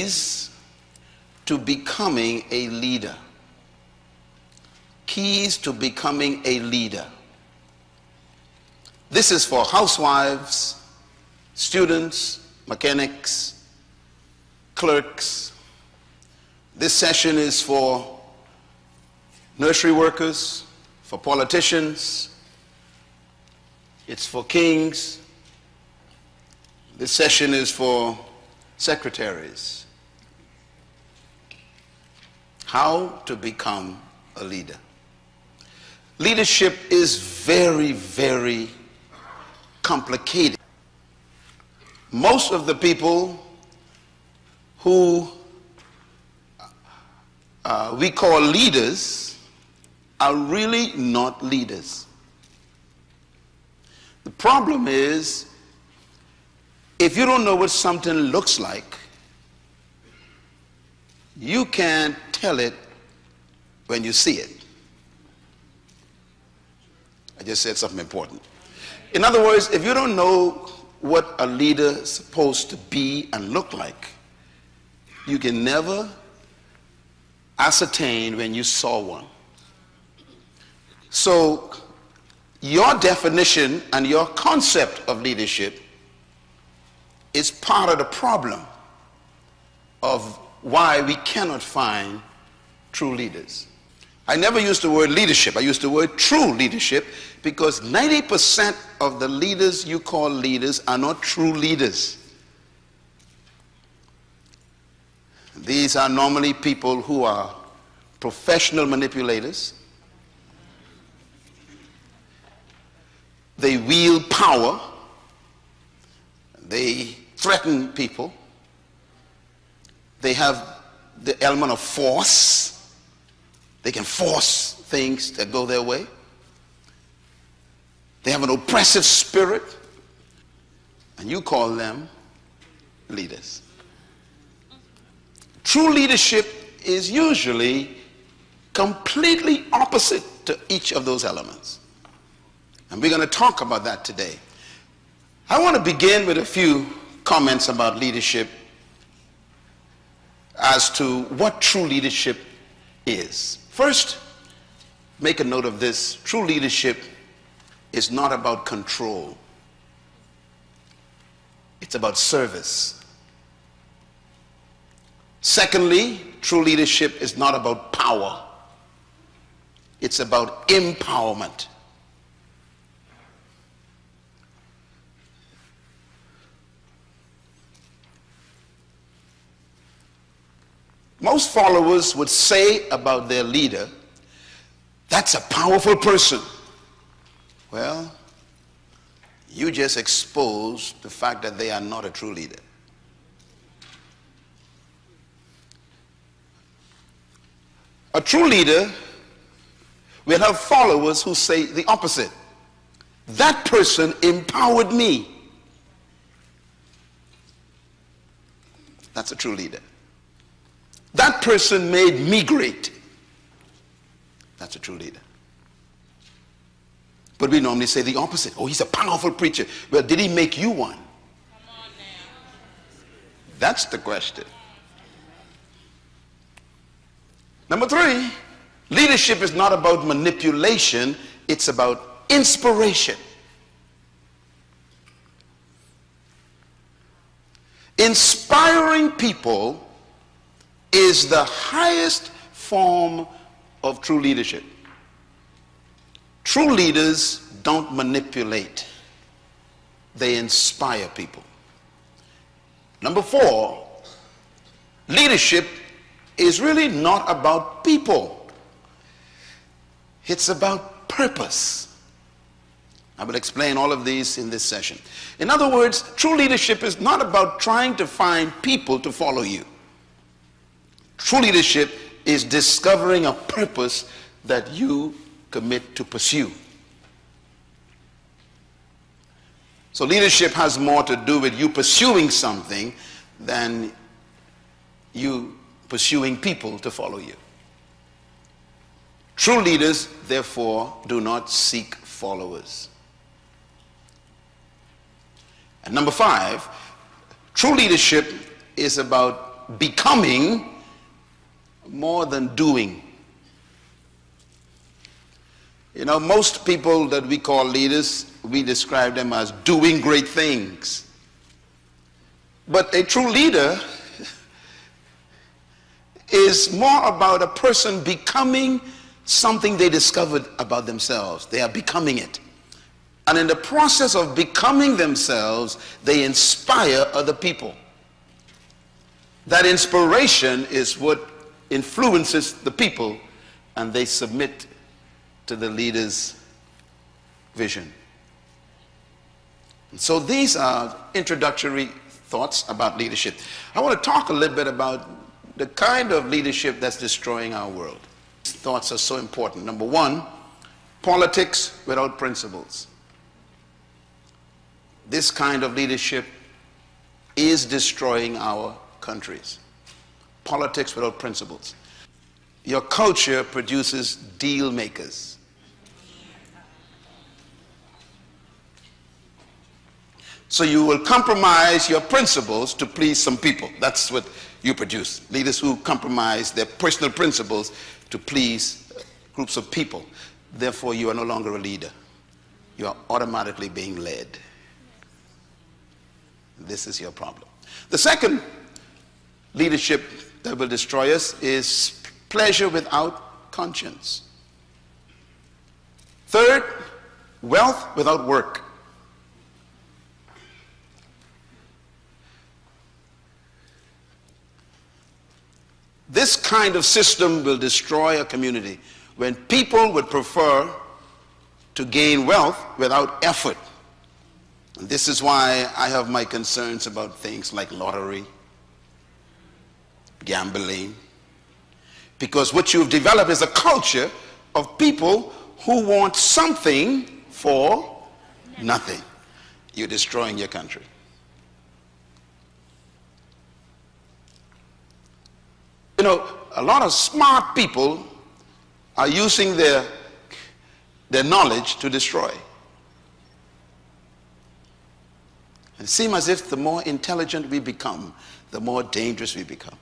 keys to becoming a leader. Keys to becoming a leader. This is for housewives, students, mechanics, clerks. This session is for nursery workers, for politicians. It's for kings. This session is for secretaries. How to become a leader. Leadership is very, very complicated. Most of the people who we call leaders are really not leaders. The problem is, if you don't know what something looks like, you can't tell it when you see it. I just said something important. In other words, if you don't know what a leader is supposed to be and look like, you can never ascertain when you saw one. So your definition and your concept of leadership is part of the problem of why we cannot find true leaders. I never used the word leadership. I used the word true leadership because 90% of the leaders you call leaders are not true leaders. These are normally people who are professional manipulators. They wield power. They threaten people. They have the element of force. They can force things that go their way. They have an oppressive spirit. And you call them leaders. True leadership is usually completely opposite to each of those elements. And we're going to talk about that today. I want to begin with a few comments about leadership as to what true leadership is. First, make a note of this. True leadership is not about control. It's about service. Secondly, true leadership is not about power. It's about empowerment. Most followers would say about their leader, that's a powerful person. Well, you just exposed the fact that they are not a true leader. A true leader will have followers who say the opposite. That person empowered me. That's a true leader. That person made me great. That's a true leader. But we normally say the opposite. Oh, he's a powerful preacher. Well, did he make you one? Come on now. That's the question. Number three, leadership is not about manipulation. It's about inspiration. Inspiring people is the highest form of true leadership. True leaders don't manipulate. They inspire people. Number four, leadership is really not about people. It's about purpose. I will explain all of these in this session. In other words, true leadership is not about trying to find people to follow you. True leadership is discovering a purpose that you commit to pursue. So leadership has more to do with you pursuing something than you pursuing people to follow you. True leaders, therefore, do not seek followers. And number five, true leadership is about becoming more than doing. You know, most people that we call leaders, we describe them as doing great things. But a true leader is more about a person becoming something they discovered about themselves. They are becoming it. And in the process of becoming themselves, they inspire other people. That inspiration is what influences the people, and they submit to the leader's vision. And so these are introductory thoughts about leadership. I want to talk a little bit about the kind of leadership that's destroying our world. These thoughts are so important. Number one, politics without principles. This kind of leadership is destroying our countries. Politics without principles. Your culture produces deal makers. So you will compromise your principles to please some people. That's what you produce. Leaders who compromise their personal principles to please groups of people. Therefore, you are no longer a leader. You are automatically being led. This is your problem. The second leadership that will destroy us is pleasure without conscience. Third, wealth without work. This kind of system will destroy a community when people would prefer to gain wealth without effort. And this is why I have my concerns about things like lottery, gambling, because what you've developed is a culture of people who want something for nothing. You're destroying your country. You know, a lot of smart people are using their knowledge to destroy. It seems as if the more intelligent we become, the more dangerous we become.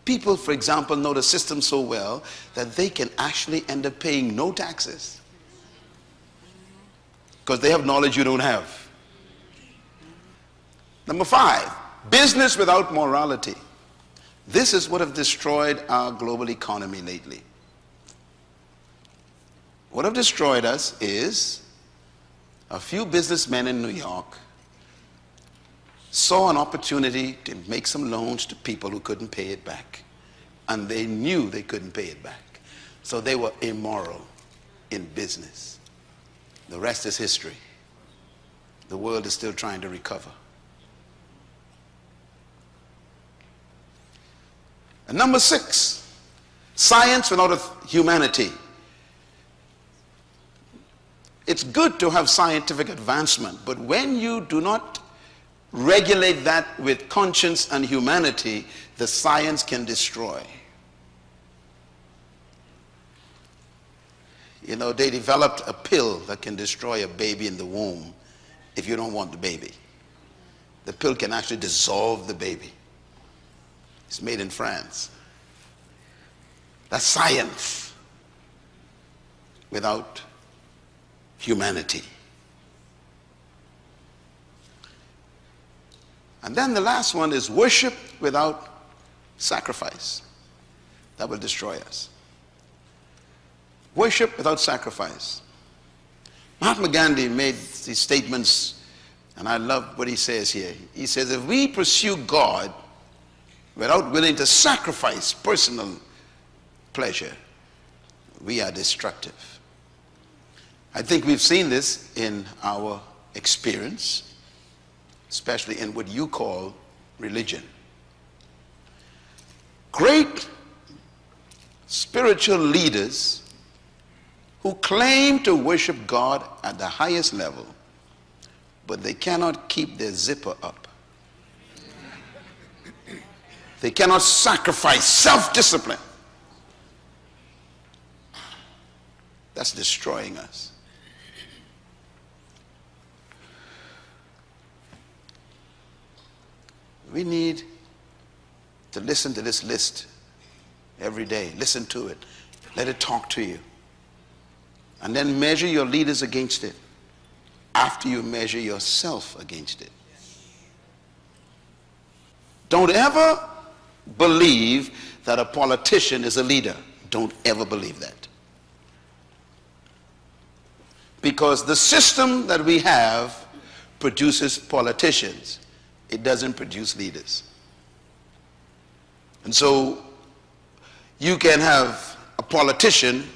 People, for example, know the system so well that they can actually end up paying no taxes because they have knowledge you don't have. Number five, business without morality. This is what has destroyed our global economy lately. What have destroyed us is a few businessmen in New York saw an opportunity to make some loans to people who couldn't pay it back. And they knew they couldn't pay it back. So they were immoral in business. The rest is history. The world is still trying to recover. And number six, science without humanity. It's good to have scientific advancement, but when you do not regulate that with conscience and humanity, the science can destroy. You know, they developed a pill that can destroy a baby in the womb if you don't want the baby. The pill can actually dissolve the baby. It's made in France. That's science without humanity. And then the last one is worship without sacrifice. That will destroy us. Worship without sacrifice. Mahatma Gandhi made these statements, and I love what he says here. He says, if we pursue God without willing to sacrifice personal pleasure, we are destructive. I think we've seen this in our experience, especially in what you call religion. Great spiritual leaders who claim to worship God at the highest level, but they cannot keep their zipper up. They cannot sacrifice self-discipline. That's destroying us. We need to listen to this list every day. Listen to it. Let it talk to you. And then measure your leaders against it after you measure yourself against it. Don't ever believe that a politician is a leader. Don't ever believe that. Because the system that we have produces politicians. It doesn't produce leaders. And so you can have a politician